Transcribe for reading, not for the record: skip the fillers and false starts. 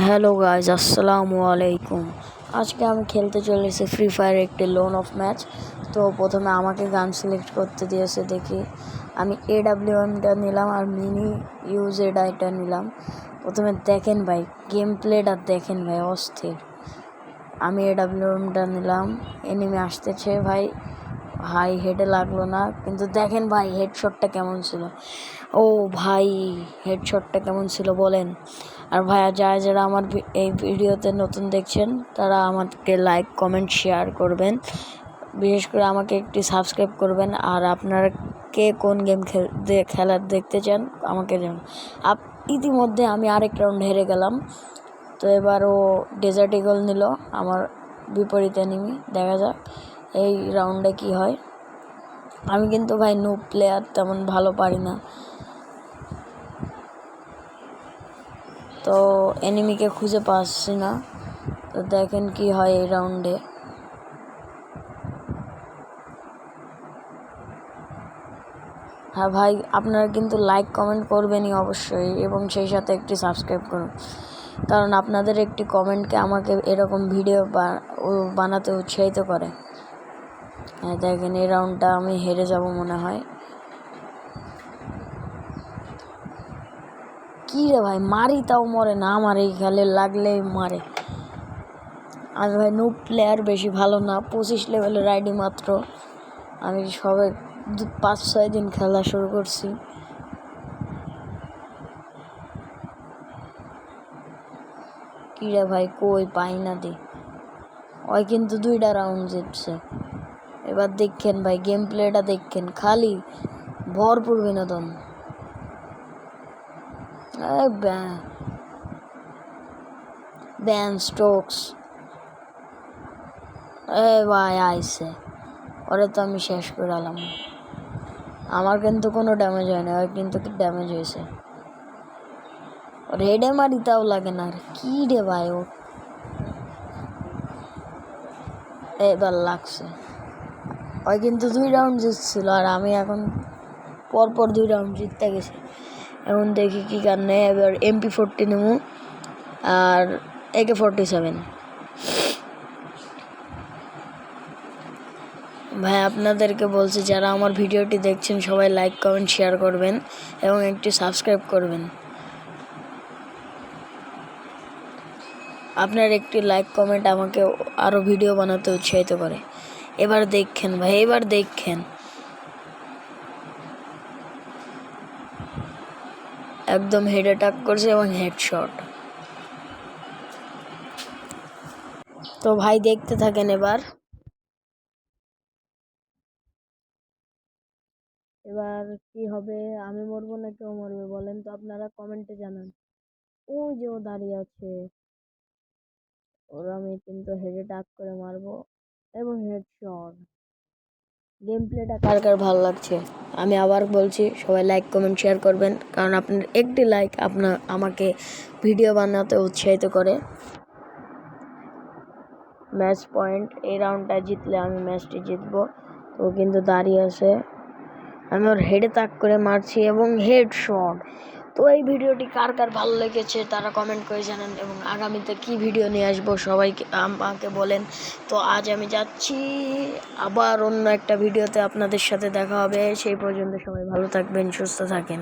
Hello guys, আসসালামু আলাইকুম। আজকে আমি খেলতে চলেছি ফ্রি ফায়ার একটি লোন অফ ম্যাচ। তো প্রথমে আমাকে গান সিলেক্ট করতে দিয়েছে, দেখি আমি AWMটা নিলাম আর মিনি UZIটা নিলাম। প্রথমে দেখেন ভাই, গেম প্লেটা দেখেন ভাই, অস্থির। আমি AWMটা নিলাম, এনিমি আসতেছে ভাই। ভাই হেডে লাগলো না, কিন্তু দেখেন ভাই হেডশটটা কেমন ছিল। ও ভাই, হেডশটটা কেমন ছিল বলেন। আর ভাইয়া যারা আমার এই ভিডিওতে নতুন দেখছেন তারা আমাকে লাইক কমেন্ট শেয়ার করবেন, বিশেষ করে আমাকে একটি সাবস্ক্রাইব করবেন। আর আপনারা কে কোন গেম খেলার দেখতে চান আমাকে জানান। ইতিমধ্যে আমি আরেক রাউন্ড হেরে গেলাম। তো এবার ও ডেজার্ট ইগল নিল আমার বিপরীতে এনিমি। দেখা যাক এই রাউন্ডে কি হয়। আমি কিন্তু ভাই নুব প্লেয়ার, তেমন ভালো পারি না। তো এনিমিকে খুঁজে পাচ্ছি না। তো দেখেন কি হয় এই রাউন্ডে। হ্যাঁ ভাই, আপনারা কিন্তু লাইক কমেন্ট করবেনই অবশ্যই, এবং সেই সাথে একটি সাবস্ক্রাইব করুন, কারণ আপনাদের একটি কমেন্টকে আমাকে এরকম ভিডিও বানাতে উৎসাহিত করে। হ্যাঁ দেখেন, এই রাউন্ডটা আমি হেরে যাব মনে হয়। কি রে ভাই, মারি তাও মরে না, আমার এই খেলে লাগলেই মারে। আমি ভাই নুব প্লেয়ার, বেশি ভালো না, 25 লেভেলের আইডি মাত্র। আমি সবে 5-6 দিন খেলা শুরু করছি। কি রে ভাই, কই পাই না দি। ওই কিন্তু 2টা রাউন্ড জিতছে। এবার দেখেন ভাই, গেম প্লেটা দেখেন, খালি ভরপুর বিনোদন। ব্যান স্টোকস, ভাই আইসে, ওরে তো আমি শেষ করে আলাম। আমার কিন্তু কোনো ড্যামেজ হয় না, ওর কিন্তু ড্যামেজ হয়েছে। রেডে মারি তাও লাগে না। কি রে ভাই, ও এবার লাগছে। ওই কিন্তু 2 রাউন্ড জিতছিল, আর আমি এখন পরপর 2 রাউন্ড জিততে গেছি। এখন দেখি কি কারণে। এবার MP40 নেবো আর AK-47। ভাই আপনাদেরকে বলছি, যারা আমার ভিডিওটি দেখছেন সবাই লাইক কমেন্ট শেয়ার করবেন এবং একটি সাবস্ক্রাইব করবেন। আপনার একটি লাইক কমেন্ট আমাকে আরও ভিডিও বানাতে উৎসাহিত করে। এবার দেখেন ভাই, এবার দেখেন, একদম হেডে টাক করছে এবং হেডশট। তো ভাই দেখতে থাকেন। এবার কি হবে, আমি মরবো না কেউ মরবে বলেন তো, আপনারা কমেন্টে জানান। ও যে ও দাঁড়িয়ে আছে, ওরা আমি কিন্তু হেডে টাক করে মারবো এবং হেডশট। গেম প্লেটা কার কার ভালো লাগছে আমি আবার বলছি, সবাই লাইক কমেন্ট শেয়ার করবেন, কারণ আপনার একটি লাইক আমাকে ভিডিও বানাতে উৎসাহিত করে। ম্যাচ পয়েন্ট, এই রাউন্ডটা জিতলে আমি ম্যাচটি জিতবো। তো কিন্তু দাঁড়িয়ে আছে, আমি ওর হেডে তাক করে মারছি এবং হেডশট। তো এই ভিডিওটি কার কার ভালো লেগেছে তারা কমেন্ট করে জানান, এবং আগামীতে কি ভিডিও নিয়ে আসবো সবাইকে আমাকে বলেন। তো আজ আমি যাচ্ছি, আবার অন্য একটা ভিডিওতে আপনাদের সাথে দেখা হবে। সেই পর্যন্ত সবাই ভালো থাকবেন, সুস্থ থাকেন।